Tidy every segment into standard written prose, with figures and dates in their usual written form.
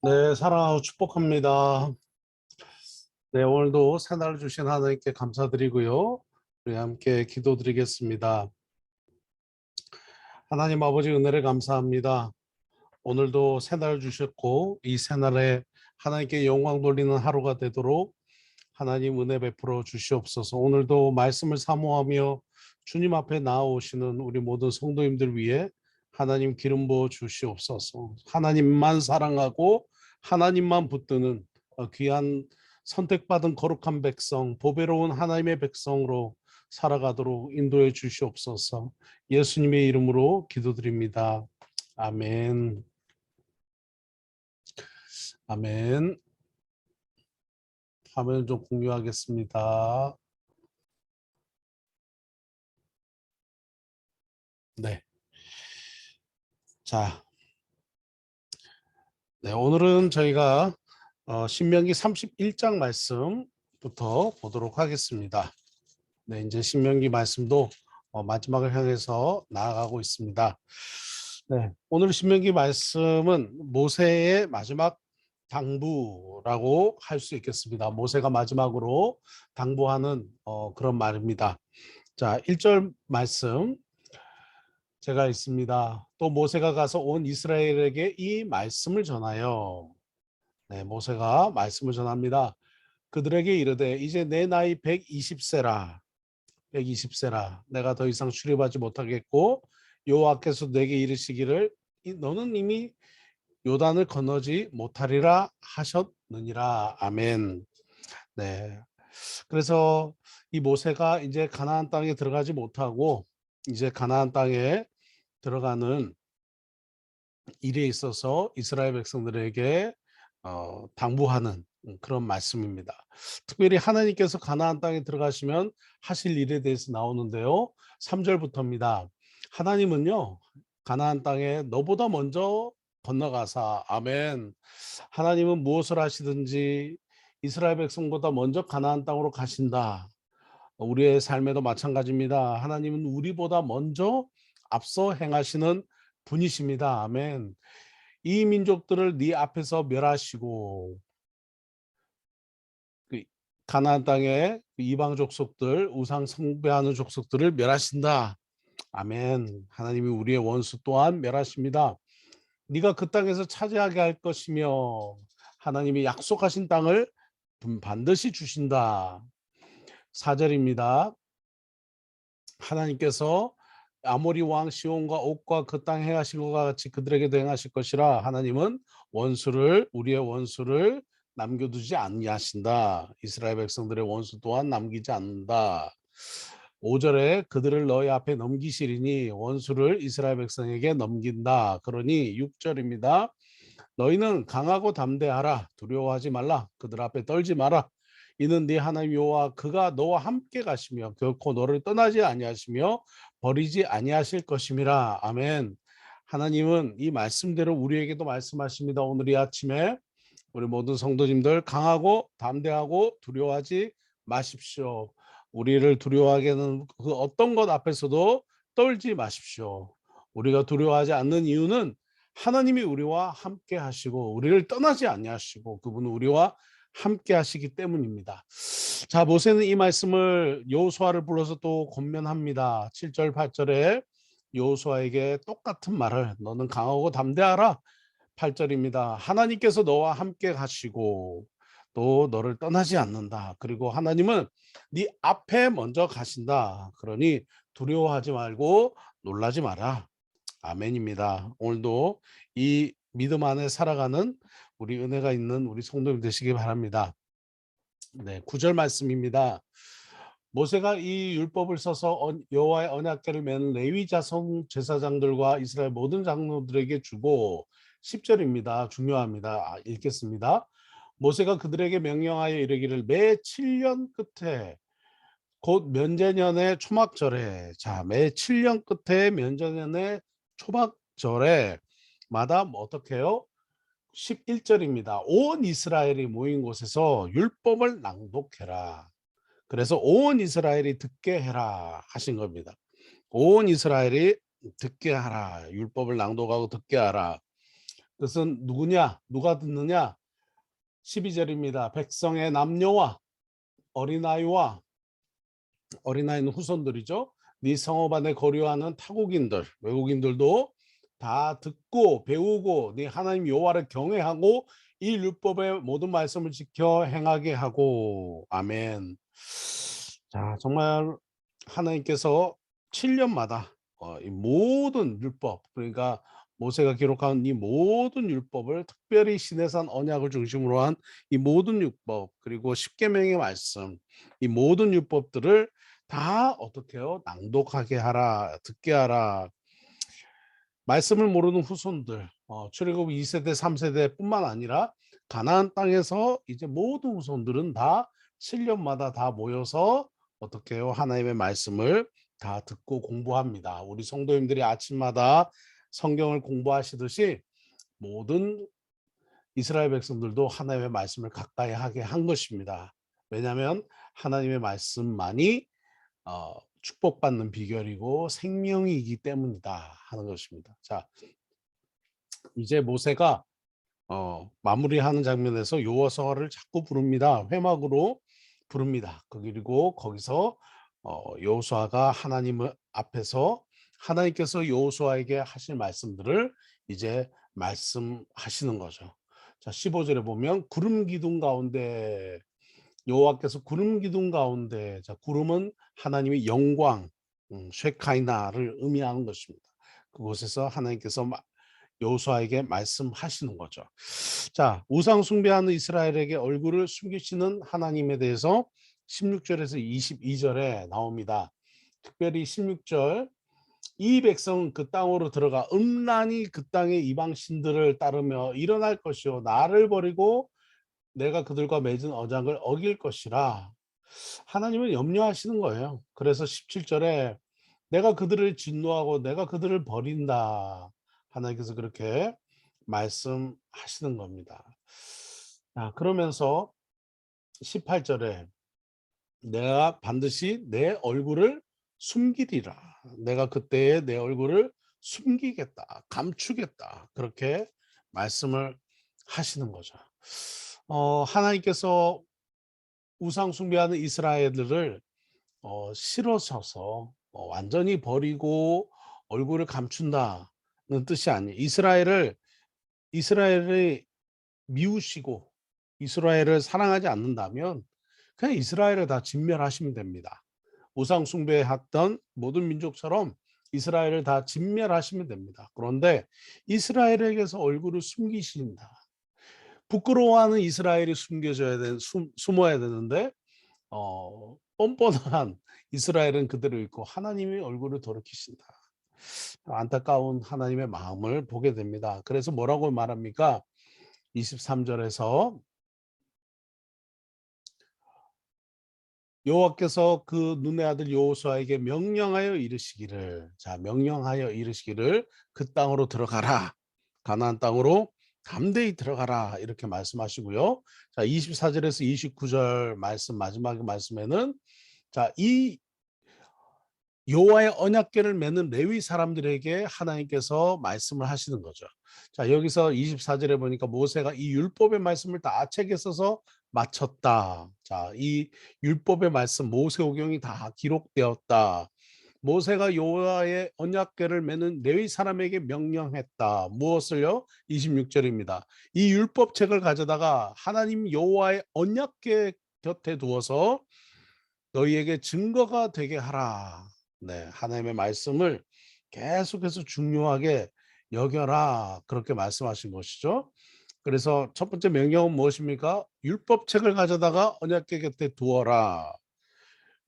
네, 사랑하고 축복합니다. 네, 오늘도 새날 주신 하나님께 감사드리고요. 우리 함께 기도드리겠습니다. 하나님 아버지 은혜를 감사합니다. 오늘도 새날 주셨고 이 새날에 하나님께 영광 돌리는 하루가 되도록 하나님 은혜 베풀어 주시옵소서. 오늘도 말씀을 사모하며 주님 앞에 나아오시는 우리 모든 성도님들 위해 하나님 기름 부어 주시옵소서. 하나님만 사랑하고 하나님만 붙드는 귀한 선택받은 거룩한 백성, 보배로운 하나님의 백성으로 살아가도록 인도해 주시옵소서. 예수님의 이름으로 기도드립니다. 아멘. 아멘. 화면 좀 공유하겠습니다. 네. 자, 네, 오늘은 저희가 신명기 31장 말씀부터 보도록 하겠습니다. 네, 이제 신명기 말씀도 마지막을 향해서 나아가고 있습니다. 네, 오늘 신명기 말씀은 모세의 마지막 당부라고 할 수 있겠습니다. 모세가 마지막으로 당부하는 그런 말입니다. 자, 1절 말씀 제가 있습니다. 또 모세가 가서 온 이스라엘에게 이 말씀을 전하여, 네, 모세가 말씀을 전합니다. 그들에게 이르되 이제 내 나이 120세라 120세라 내가 더 이상 출입하지 못하겠고 여호와께서 내게 이르시기를 너는 이미 요단을 건너지 못하리라 하셨느니라. 아멘. 네. 그래서 이 모세가 이제 가나안 땅에 들어가지 못하고 이제 가나안 땅에 들어가는 일에 있어서 이스라엘 백성들에게 당부하는 그런 말씀입니다. 특별히 하나님께서 가나안 땅에 들어가시면 하실 일에 대해서 나오는데요. 3절부터입니다. 하나님은요, 가나안 땅에 너보다 먼저 건너가사, 아멘. 하나님은 무엇을 하시든지 이스라엘 백성보다 먼저 가나안 땅으로 가신다. 우리의 삶에도 마찬가지입니다. 하나님은 우리보다 먼저 앞서 행하시는 분이십니다. 아멘. 이 민족들을 네 앞에서 멸하시고 그 가나안 땅의 이방 족속들, 우상 숭배하는 족속들을 멸하신다. 아멘. 하나님이 우리의 원수 또한 멸하십니다. 네가 그 땅에서 차지하게 할 것이며 하나님이 약속하신 땅을 반드시 주신다. 4절입니다. 하나님께서 아모리 왕 시온과 옥과 그 땅에 행하신 것과 같이 그들에게도 행하실 것이라. 하나님은 우리의 원수를 남겨두지 아니하신다. 이스라엘 백성들의 원수 또한 남기지 않는다. 5절에 그들을 너희 앞에 넘기시리니 원수를 이스라엘 백성에게 넘긴다. 그러니 6절입니다. 너희는 강하고 담대하라. 두려워하지 말라. 그들 앞에 떨지 마라. 이는 네 하나님 여호와 그가 너와 함께 가시며 결코 너를 떠나지 아니하시며 버리지 아니하실 것임이라. 아멘. 하나님은 이 말씀대로 우리에게도 말씀하십니다. 오늘 이 아침에 우리 모든 성도님들 강하고 담대하고 두려워하지 마십시오. 우리를 두려워하게 하는 그 어떤 것 앞에서도 떨지 마십시오. 우리가 두려워하지 않는 이유는 하나님이 우리와 함께 하시고 우리를 떠나지 아니하시고 그분은 우리와 함께 하시기 때문입니다. 자, 모세는 이 말씀을 여호수아를 불러서 또 권면합니다. 7절 8절에 여호수아에게 똑같은 말을 너는 강하고 담대하라. 8절입니다. 하나님께서 너와 함께 가시고 또 너를 떠나지 않는다. 그리고 하나님은 네 앞에 먼저 가신다. 그러니 두려워하지 말고 놀라지 마라. 아멘입니다. 오늘도 이 믿음 안에 살아가는 우리 은혜가 있는 우리 성도님 되시기 바랍니다. 네, 9절 말씀입니다. 모세가 이 율법을 써서 여호와의 언약궤를 맨 레위 자손 제사장들과 이스라엘 모든 장로들에게 주고 10절입니다. 중요합니다. 읽겠습니다. 모세가 그들에게 명령하여 이르기를 매 7년 끝에 곧 면제년의 초막절에 매 7년 끝에 면제년의 초막절에 마다 어떻게 해요? 11절입니다. 온 이스라엘이 모인 곳에서 율법을 낭독해라. 그래서 온 이스라엘이 듣게 해라 하신 겁니다. 온 이스라엘이 듣게 하라. 율법을 낭독하고 듣게 하라. 그것은 누구냐? 누가 듣느냐? 12절입니다. 백성의 남녀와 어린아이와 어린아이는 후손들이죠. 네 성읍 안에 거류하는 타국인들, 외국인들도 다 듣고 배우고 네 하나님 여호와를 경외하고 이 율법의 모든 말씀을 지켜 행하게 하고. 아멘. 자, 정말 하나님께서 7년마다 이 모든 율법, 그러니까 모세가 기록한 이 모든 율법을, 특별히 시내산 언약을 중심으로 한 이 모든 율법, 그리고 십계명의 말씀, 이 모든 율법들을 다 어떻게 해요? 낭독하게 하라, 듣게 하라. 말씀을 모르는 후손들, 출애굽 2세대, 3세대뿐만 아니라 가나안 땅에서 이제 모든 후손들은 다 7년마다 다 모여서 어떻게 해요? 하나님의 말씀을 다 듣고 공부합니다. 우리 성도님들이 아침마다 성경을 공부하시듯이 모든 이스라엘 백성들도 하나님의 말씀을 가까이 하게 한 것입니다. 왜냐하면 하나님의 말씀만이 축복받는 비결이고 생명이기 때문이다 하는 것입니다. 자, 이제 모세가 마무리하는 장면에서 여호와를 자꾸 부릅니다. 회막으로 부릅니다. 그리고 거기서 여호수아가 하나님 앞에서 하나님께서 여호수아에게 하실 말씀들을 이제 말씀하시는 거죠. 자, 15절에 보면 구름 기둥 가운데, 여호와께서 구름 기둥 가운데, 자, 구름은 하나님의 영광, 쉐카이나를 의미하는 것입니다. 그곳에서 하나님께서 여호수아에게 말씀하시는 거죠. 자, 우상 숭배하는 이스라엘에게 얼굴을 숨기시는 하나님에 대해서 16절에서 22절에 나옵니다. 특별히 16절, 이 백성은 그 땅으로 들어가 음란히 그 땅의 이방 신들을 따르며 일어날 것이요 나를 버리고 내가 그들과 맺은 언약을 어길 것이라. 하나님은 염려하시는 거예요. 그래서 17절에 내가 그들을 진노하고 내가 그들을 버린다. 하나님께서 그렇게 말씀하시는 겁니다. 자, 그러면서 18절에 내가 반드시 내 얼굴을 숨기리라. 내가 그때에 내 얼굴을 숨기겠다. 감추겠다. 그렇게 말씀을 하시는 거죠. 하나님께서 우상 숭배하는 이스라엘들을 싫어져서 완전히 버리고 얼굴을 감춘다는 뜻이 아니에요. 이스라엘을 미우시고 이스라엘을 사랑하지 않는다면 그냥 이스라엘을 다 진멸하시면 됩니다. 우상 숭배했던 모든 민족처럼 이스라엘을 다 진멸하시면 됩니다. 그런데 이스라엘에게서 얼굴을 숨기신다. 부끄러워하는 이스라엘이 숨어야 되는데 뻔뻔한 이스라엘은 그대로 있고 하나님의 얼굴을 돌이키신다. 안타까운 하나님의 마음을 보게 됩니다. 그래서 뭐라고 말합니까? 23절에서 여호와께서 그 눈의 아들 여호수아에게 명령하여 이르시기를, 자, 명령하여 이르시기를 그 땅으로 들어가라. 가나안 땅으로 담대히 들어가라. 이렇게 말씀하시고요. 자, 24절에서 29절 말씀, 마지막 말씀에는 자, 이 여호와의 언약궤를 메는 레위 사람들에게 하나님께서 말씀을 하시는 거죠. 자, 여기서 24절에 보니까 모세가 이 율법의 말씀을 다 책에 써서 마쳤다. 자, 이 율법의 말씀, 모세오경이 다 기록되었다. 모세가 여호와의 언약궤를 메는 레위 사람에게 명령했다. 무엇을요? 26절입니다. 이 율법책을 가져다가 하나님 여호와의 언약궤 곁에 두어서 너희에게 증거가 되게 하라. 네, 하나님의 말씀을 계속해서 중요하게 여겨라. 그렇게 말씀하신 것이죠. 그래서 첫 번째 명령은 무엇입니까? 율법책을 가져다가 언약궤 곁에 두어라.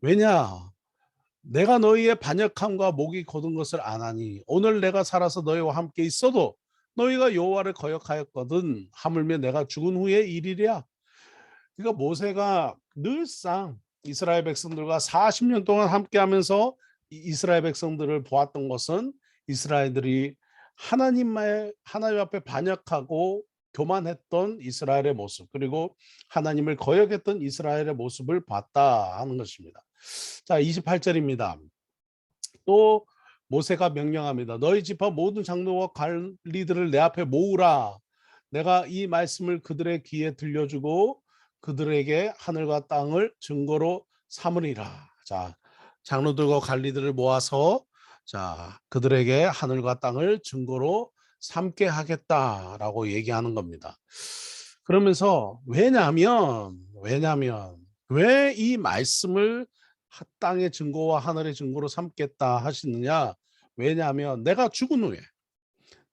왜냐? 내가 너희의 반역함과 목이 곧은 것을 아나니 오늘 내가 살아서 너희와 함께 있어도 너희가 여호와를 거역하였거든. 하물며 내가 죽은 후의 일이랴. 그러니까 모세가 늘상 이스라엘 백성들과 40년 동안 함께하면서 이스라엘 백성들을 보았던 것은 이스라엘들이 하나님 앞에 반역하고 교만했던 이스라엘의 모습, 그리고 하나님을 거역했던 이스라엘의 모습을 봤다 하는 것입니다. 자, 28절입니다. 또 모세가 명령합니다. 너희 지파 모든 장로와 관리들을 내 앞에 모으라. 내가 이 말씀을 그들의 귀에 들려주고 그들에게 하늘과 땅을 증거로 삼으리라. 자, 장로들과 관리들을 모아서 자, 그들에게 하늘과 땅을 증거로 삼게 하겠다라고 얘기하는 겁니다. 그러면서 왜냐하면 왜 이 말씀을 땅의 증거와 하늘의 증거로 삼겠다 하시느냐? 왜냐하면 내가 죽은 후에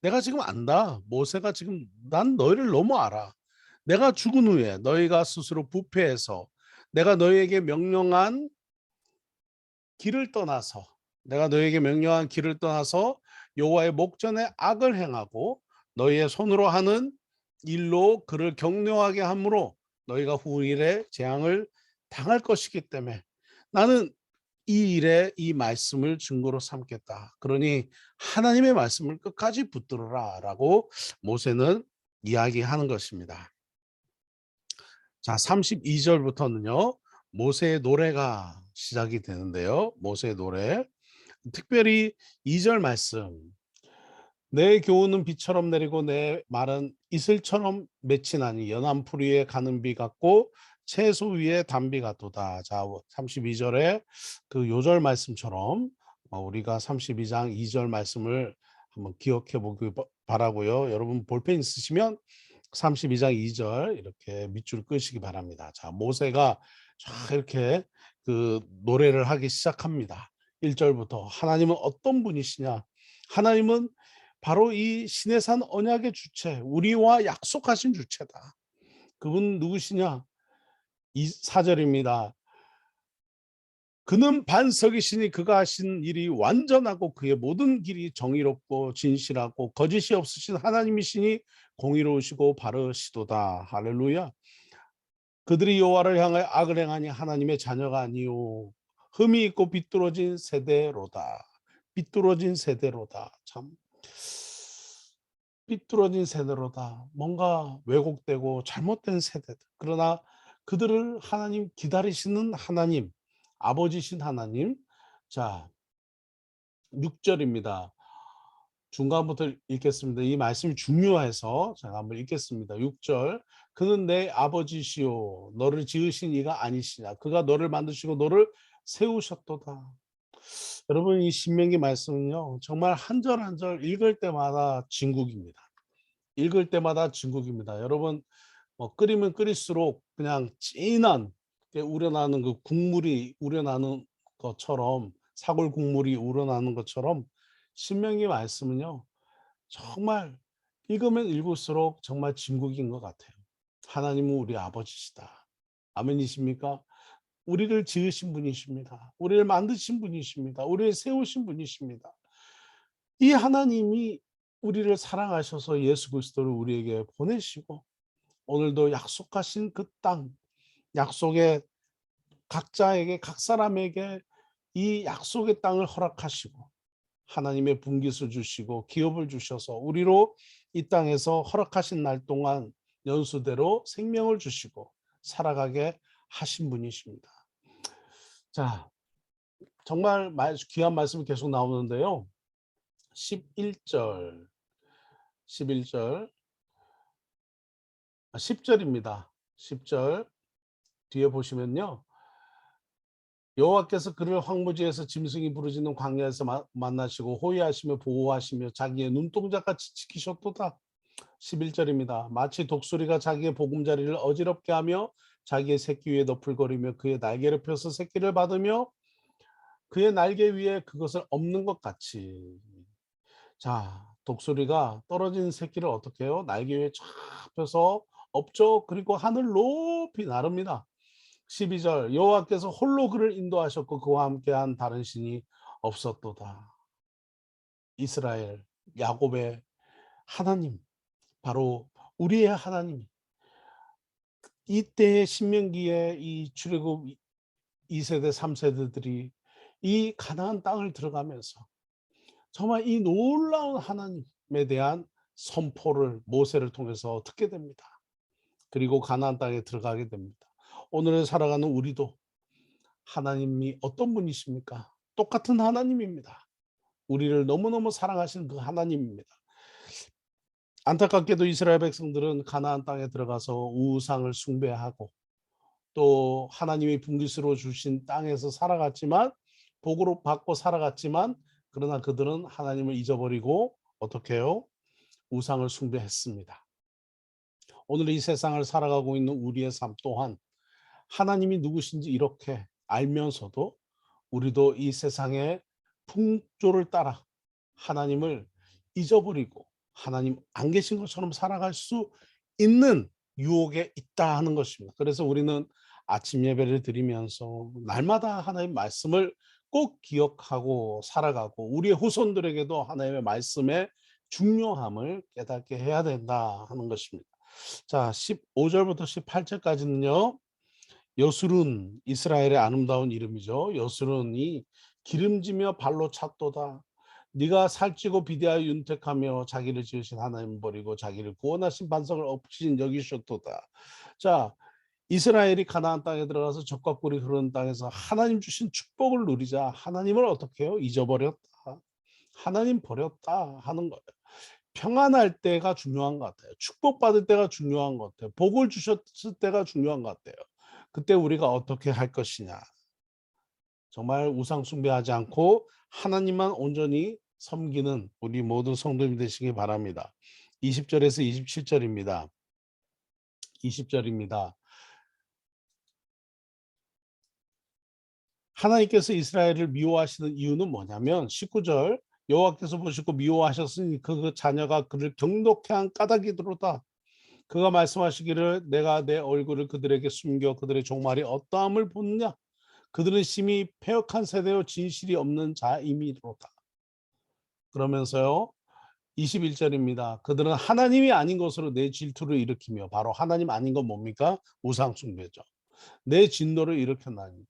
내가 지금 안다. 모세가 지금 난 너희를 너무 알아. 내가 죽은 후에 너희가 스스로 부패해서 내가 너희에게 명령한 길을 떠나서 내가 너희에게 명령한 길을 떠나서 여호와의 목전에 악을 행하고 너희의 손으로 하는 일로 그를 격려하게 함으로 너희가 후일에 재앙을 당할 것이기 때문에 나는 이 일에 이 말씀을 증거로 삼겠다. 그러니 하나님의 말씀을 끝까지 붙들어라라고 모세는 이야기하는 것입니다. 자, 32절부터는요. 모세의 노래가 시작이 되는데요. 모세의 노래. 특별히 2절 말씀. 내 교훈은 비처럼 내리고 내 말은 이슬처럼 맺히나니 연한 풀 위에 가는 비 같고 채소 위에 단비 같도다. 자, 32절에 그 요절 말씀처럼 우리가 32장 2절 말씀을 한번 기억해 보기 바라고요. 여러분 볼펜 있으시면 32장 2절 이렇게 밑줄 끄시기 바랍니다. 자, 모세가 쫙 이렇게 그 노래를 하기 시작합니다. 1절부터 하나님은 어떤 분이시냐? 하나님은 바로 이 시내산 언약의 주체, 우리와 약속하신 주체다. 그분 누구시냐? 이 4절입니다. 그는 반석이시니 그가 하신 일이 완전하고 그의 모든 길이 정의롭고 진실하고 거짓이 없으신 하나님이시니 공의로우시고 바르시도다. 할렐루야. 그들이 여호와를 향하여 악을 행하니 하나님의 자녀가 아니요 흠이 있고 비뚤어진 세대로다. 비뚤어진 세대로다. 참 삐뚤어진 세대로다. 뭔가 왜곡되고 잘못된 세대들. 그러나 그들을 하나님 기다리시는 하나님, 아버지신 하나님. 자, 6절입니다. 중간부터 읽겠습니다. 이 말씀이 중요해서 제가 한번 읽겠습니다. 6절. 그는 내 아버지시오. 너를 지으신 이가 아니시냐. 그가 너를 만드시고 너를 세우셨도다. 여러분 이 신명기 말씀은요. 정말 한 절 한 절 읽을 때마다 진국입니다. 읽을 때마다 진국입니다. 여러분 끓이면 끓일수록 그냥 진한 우러나는 그 국물이 우러나는 것처럼 사골 국물이 우러나는 것처럼 신명기 말씀은요. 정말 읽으면 읽을수록 정말 진국인 것 같아요. 하나님은 우리 아버지시다. 아멘이십니까? 우리를 지으신 분이십니다. 우리를 만드신 분이십니다. 우리를 세우신 분이십니다. 이 하나님이 우리를 사랑하셔서 예수 그리스도를 우리에게 보내시고 오늘도 약속하신 그 땅, 약속의 각자에게 각 사람에게 이 약속의 땅을 허락하시고 하나님의 분깃을 주시고 기업을 주셔서 우리로 이 땅에서 허락하신 날 동안 연수대로 생명을 주시고 살아가게 하신 분이십니다. 자, 정말 귀한 말씀이 계속 나오는데요. 11절 10절입니다. 10절 뒤에 보시면요. 여호와께서 그를 황무지에서 짐승이 부르짖는 광야에서 만나시고 호위하시며 보호하시며 자기의 눈동자같이 지키셨도다. 11절입니다. 마치 독수리가 자기의 보금자리를 어지럽게 하며 자기의 새끼 위에 너풀거리며 그의 날개를 펴서 새끼를 받으며 그의 날개 위에 그것을 엎는 것 같이. 자, 독수리가 떨어진 새끼를 어떻게 해요? 날개 위에 쫙 펴서 엎죠. 그리고 하늘 높이 나릅니다. 12절 여호와께서 홀로 그를 인도하셨고 그와 함께한 다른 신이 없었도다. 이스라엘 야곱의 하나님 바로 우리의 하나님 이때의 신명기에 이 출애굽 2세대 3세대들이 이 가나안 땅을 들어가면서 정말 이 놀라운 하나님에 대한 선포를 모세를 통해서 듣게 됩니다. 그리고 가나안 땅에 들어가게 됩니다. 오늘 살아가는 우리도 하나님이 어떤 분이십니까? 똑같은 하나님입니다. 우리를 너무너무 사랑하시는 그 하나님입니다. 안타깝게도 이스라엘 백성들은 가나안 땅에 들어가서 우상을 숭배하고 또 하나님이 분깃으로 주신 땅에서 살아갔지만 복으로 받고 살아갔지만 그러나 그들은 하나님을 잊어버리고 어떻게 해요? 우상을 숭배했습니다. 오늘 이 세상을 살아가고 있는 우리의 삶 또한 하나님이 누구신지 이렇게 알면서도 우리도 이 세상의 풍조를 따라 하나님을 잊어버리고 하나님 안 계신 것처럼 살아갈 수 있는 유혹에 있다 하는 것입니다. 그래서 우리는 아침 예배를 드리면서 날마다 하나님 말씀을 꼭 기억하고 살아가고 우리의 후손들에게도 하나님의 말씀의 중요함을 깨닫게 해야 된다 하는 것입니다. 자, 15절부터 18절까지는요. 여술은 이스라엘의 아름다운 이름이죠. 여술은이 기름지며 발로 찼도다. 네가 살찌고 비대하여 윤택하며 자기를 지으신 하나님 버리고 자기를 구원하신 반석을 없이신 여기셨도다. 자, 이스라엘이 가나안 땅에 들어가서 젖과 꿀이 흐르는 땅에서 하나님 주신 축복을 누리자 하나님을 어떻게 해요? 잊어버렸다. 하나님 버렸다 하는 거예요. 평안할 때가 중요한 것 같아요. 축복받을 때가 중요한 것 같아요. 복을 주셨을 때가 중요한 것 같아요. 그때 우리가 어떻게 할 것이냐. 정말 우상 숭배하지 않고 하나님만 온전히 섬기는 우리 모든 성도님 되시기 바랍니다. 20절에서 27절입니다. 20절입니다. 하나님께서 이스라엘을 미워하시는 이유는 뭐냐면 19절 여호와께서 보시고 미워하셨으니 그 자녀가 그를 경독케 한 까닭이더로다. 그가 말씀하시기를 내가 내 얼굴을 그들에게 숨겨 그들의 종말이 어떠함을 보느냐. 그들은 심히 패역한 세대요 진실이 없는 자임이로다. 그러면서요 21절입니다. 그들은 하나님이 아닌 것으로 내 질투를 일으키며 바로 하나님 아닌 건 뭡니까? 우상 숭배죠. 내 진노를 일으켰나니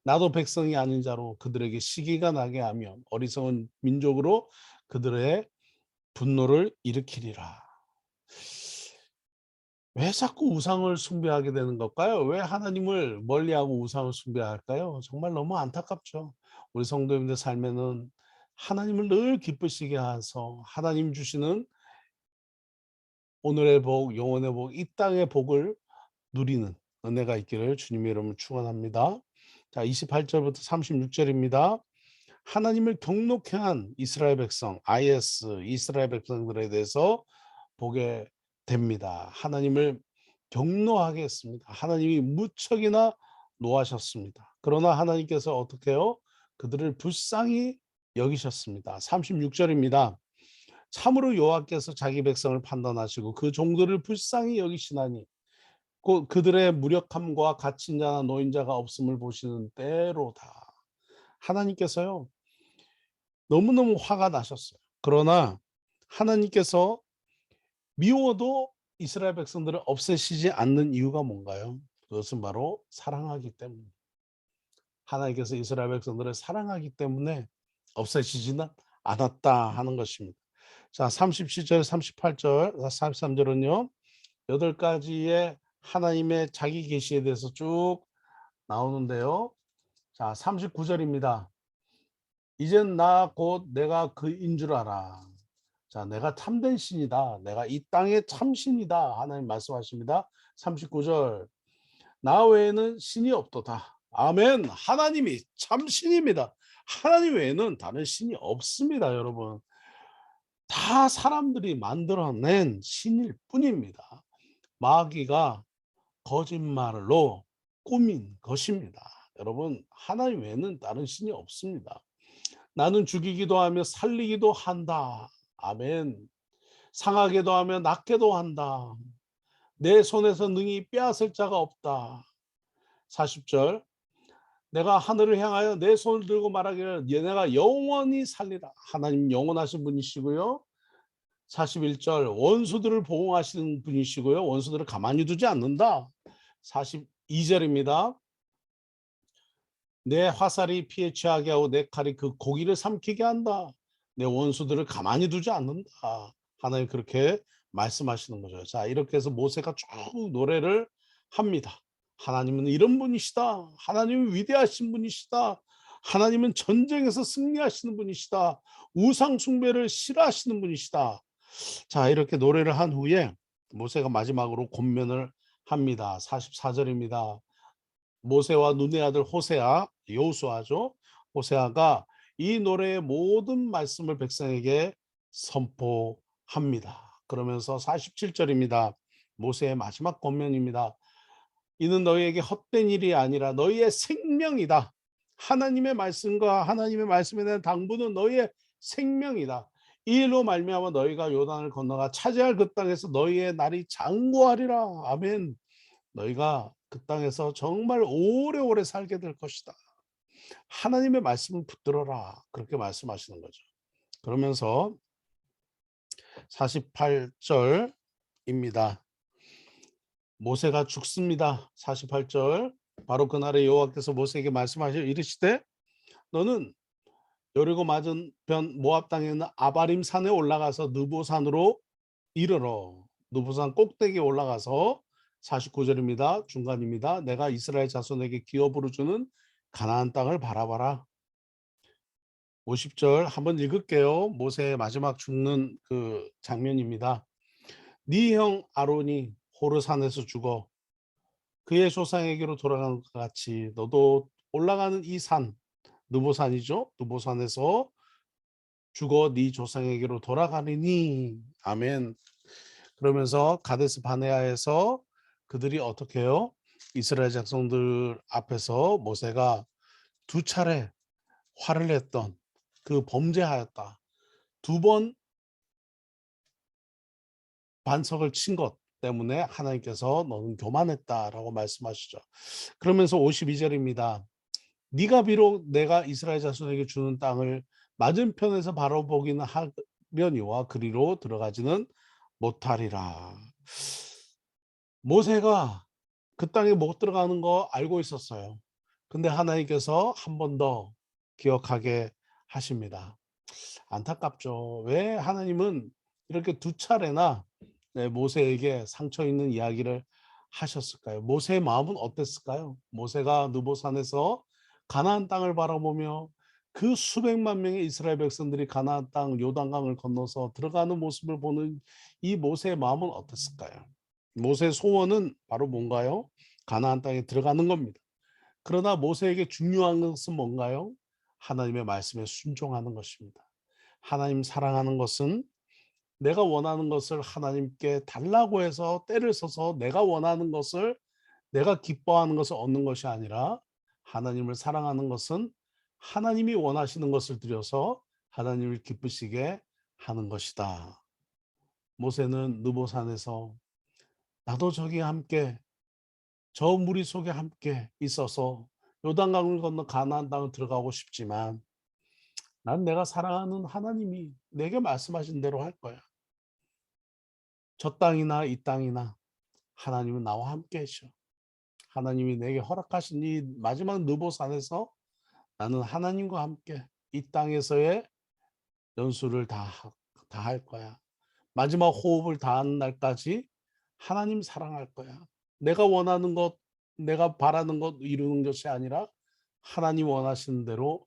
나도 백성이 아닌 자로 그들에게 시기가 나게 하며 어리석은 민족으로 그들의 분노를 일으키리라. 왜 자꾸 우상을 숭배하게 되는 걸까요? 왜 하나님을 멀리하고 우상을 숭배할까요? 정말 너무 안타깝죠. 우리 성도님들 삶에는 하나님을 늘 기쁘시게 해서 하나님 주시는 오늘의 복, 영혼의 복, 이 땅의 복을 누리는 은혜가 있기를 주님의 이름으로 축원합니다. 자, 28절부터 36절입니다. 하나님을 경록해 한 이스라엘 백성, IS 이스라엘 백성들에 대해서 보게 됩니다. 하나님을 경노하게 했습니다. 하나님이 무척이나 노하셨습니다. 그러나 하나님께서 어떻게 해요? 그들을 불쌍히 여기셨습니다. 36절입니다. 참으로 여호와께서 자기 백성을 판단하시고 그 종들을 불쌍히 여기시나니 그들의 무력함과 갇힌 자나 노인자가 없음을 보시는 때로다. 하나님께서요. 너무너무 화가 나셨어요. 그러나 하나님께서 미워도 이스라엘 백성들을 없애시지 않는 이유가 뭔가요? 그것은 바로 사랑하기 때문에. 하나님께서 이스라엘 백성들을 사랑하기 때문에 없애시지는 않았다 하는 것입니다. 자, 37절, 38절, 43절은요. 8가지의 하나님의 자기 계시에 대해서 쭉 나오는데요. 자, 39절입니다. 이젠 나 곧 내가 그인 줄 알아. 자, 내가 참된 신이다. 내가 이 땅의 참신이다. 하나님 말씀하십니다. 39절. 나 외에는 신이 없도다. 아멘. 하나님이 참신입니다. 하나님 외에는 다른 신이 없습니다, 여러분. 다 사람들이 만들어낸 신일 뿐입니다. 마귀가 거짓말로 꾸민 것입니다. 여러분, 하나님 외에는 다른 신이 없습니다. 나는 죽이기도 하며 살리기도 한다. 아멘. 상하게도 하며 낫게도 한다. 내 손에서 능히 빼앗을 자가 없다. 40절. 내가 하늘을 향하여 내 손을 들고 말하기를 내가 영원히 살리라. 하나님 영원하신 분이시고요. 41절. 원수들을 보호하시는 분이시고요. 원수들을 가만히 두지 않는다. 42절입니다. 내 화살이 피에 취하게 하고 내 칼이 그 고기를 삼키게 한다. 내 원수들을 가만히 두지 않는다. 하나님 그렇게 말씀하시는 거죠. 자, 이렇게 해서 모세가 쭉 노래를 합니다. 하나님은 이런 분이시다. 하나님은 위대하신 분이시다. 하나님은 전쟁에서 승리하시는 분이시다. 우상 숭배를 싫어하시는 분이시다. 자, 이렇게 노래를 한 후에 모세가 마지막으로 권면을 합니다. 44절입니다. 모세와 눈의 아들 호세아, 여호수아죠. 호세아가 이 노래의 모든 말씀을 백성에게 선포합니다. 그러면서 47절입니다. 모세의 마지막 권면입니다. 이는 너희에게 헛된 일이 아니라 너희의 생명이다. 하나님의 말씀과 하나님의 말씀에 대한 당부는 너희의 생명이다. 이 일로 말미암아 너희가 요단을 건너가 차지할 그 땅에서 너희의 날이 장구하리라. 아멘. 너희가 그 땅에서 정말 오래오래 살게 될 것이다. 하나님의 말씀을 붙들어라. 그렇게 말씀하시는 거죠. 그러면서 48절입니다. 모세가 죽습니다. 48절. 바로 그날에 여호와께서 모세에게 말씀하시어 이르시되 너는 여리고 맞은편 모압 땅에 있는 아바림 산에 올라가서 느보산으로 이르러. 느보산 꼭대기에 올라가서 49절입니다. 중간입니다. 내가 이스라엘 자손에게 기업으로 주는 가나안 땅을 바라봐라. 50절 한번 읽을게요. 모세의 마지막 죽는 그 장면입니다. 네 형 아론이 호르산에서 죽어 그의 조상에게로 돌아간 것 같이 너도 올라가는 이 산, 느보산이죠. 느보산에서 죽어 네 조상에게로 돌아가리니. 아멘. 그러면서 가데스 바네아에서 그들이 어떻게 해요? 이스라엘 백성들 앞에서 모세가 두 차례 화를 냈던 그 범죄하였다. 두 번 반석을 친 것 때문에 하나님께서 너는 교만했다라고 말씀하시죠. 그러면서 52절입니다. 네가 비록 내가 이스라엘 자손에게 주는 땅을 맞은편에서 바라보기는 하려니와 그리로 들어가지는 못하리라. 모세가 그 땅에 못 들어가는 거 알고 있었어요. 근데 하나님께서 한 번 더 기억하게 하십니다. 안타깝죠. 왜 하나님은 이렇게 두 차례나 모세에게 상처 있는 이야기를 하셨을까요? 모세의 마음은 어땠을까요? 모세가 느보산에서 가나안 땅을 바라보며 그 수백만 명의 이스라엘 백성들이 가나안 땅 요단강을 건너서 들어가는 모습을 보는 이 모세의 마음은 어땠을까요? 모세의 소원은 바로 뭔가요? 가나안 땅에 들어가는 겁니다. 그러나 모세에게 중요한 것은 뭔가요? 하나님의 말씀에 순종하는 것입니다. 하나님 사랑하는 것은 내가 원하는 것을 하나님께 달라고 해서 때를 써서 내가 원하는 것을 내가 기뻐하는 것을 얻는 것이 아니라 하나님을 사랑하는 것은 하나님이 원하시는 것을 드려서 하나님을 기쁘시게 하는 것이다. 모세는 느보산에서 나도 저기 함께 저 무리 속에 함께 있어서 요단강을 건너 가나안 땅을 들어가고 싶지만 난 내가 사랑하는 하나님이 내게 말씀하신 대로 할 거야. 저 땅이나 이 땅이나 하나님은 나와 함께 하셔. 하나님이 내게 허락하신 이 마지막 느보산에서 나는 하나님과 함께 이 땅에서의 연수를 다 할 거야. 마지막 호흡을 다하는 날까지 하나님 사랑할 거야. 내가 원하는 것, 내가 바라는 것 이루는 것이 아니라 하나님 원하시는 대로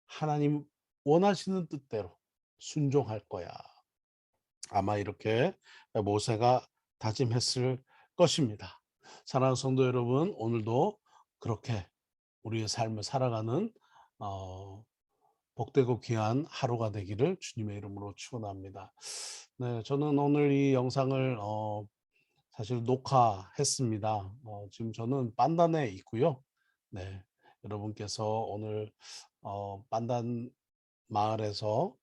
하나님 원하시는 뜻대로 순종할 거야. 아마 이렇게 모세가 다짐했을 것입니다. 사랑하는 성도 여러분, 오늘도 그렇게 우리의 삶을 살아가는 복되고 귀한 하루가 되기를 주님의 이름으로 축원합니다. 네, 저는 오늘 이 영상을 사실 녹화했습니다. 지금 저는 판단에 있고요. 네, 여러분께서 오늘 판단 마을에서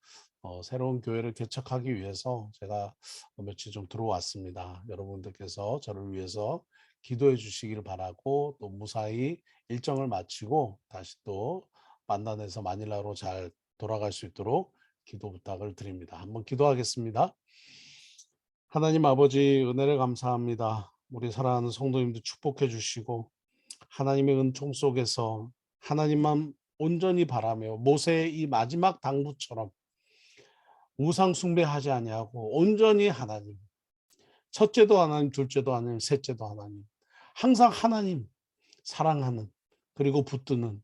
새로운 교회를 개척하기 위해서 제가 며칠 좀 들어왔습니다. 여러분들께서 저를 위해서 기도해 주시기를 바라고 또 무사히 일정을 마치고 다시 또 만난에서 마닐라로 잘 돌아갈 수 있도록 기도 부탁을 드립니다. 한번 기도하겠습니다. 하나님 아버지 은혜를 감사합니다. 우리 사랑하는 성도님들 축복해 주시고 하나님의 은총 속에서 하나님만 온전히 바라며 모세의 이 마지막 당부처럼 우상 숭배하지 아니하고 온전히 하나님, 첫째도 하나님, 둘째도 하나님, 셋째도 하나님, 항상 하나님 사랑하는 그리고 붙드는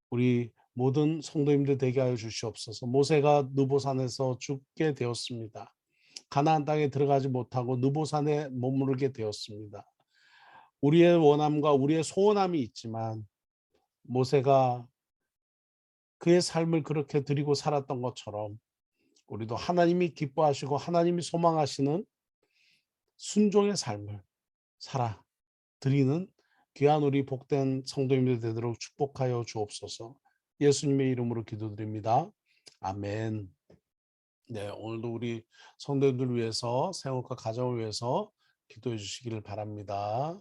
우리 모든 성도님들 되게 하여 주시옵소서. 모세가 느보산에서 죽게 되었습니다. 가나안 땅에 들어가지 못하고 느보산에 머무르게 되었습니다. 우리의 원함과 우리의 소원함이 있지만 모세가 그의 삶을 그렇게 드리고 살았던 것처럼 우리도 하나님이 기뻐하시고 하나님이 소망하시는 순종의 삶을 살아 드리는 귀한 우리 복된 성도님들 되도록 축복하여 주옵소서. 예수님의 이름으로 기도드립니다. 아멘. 네, 오늘도 우리 성도님들 위해서 생업과 가정을 위해서 기도해 주시기를 바랍니다.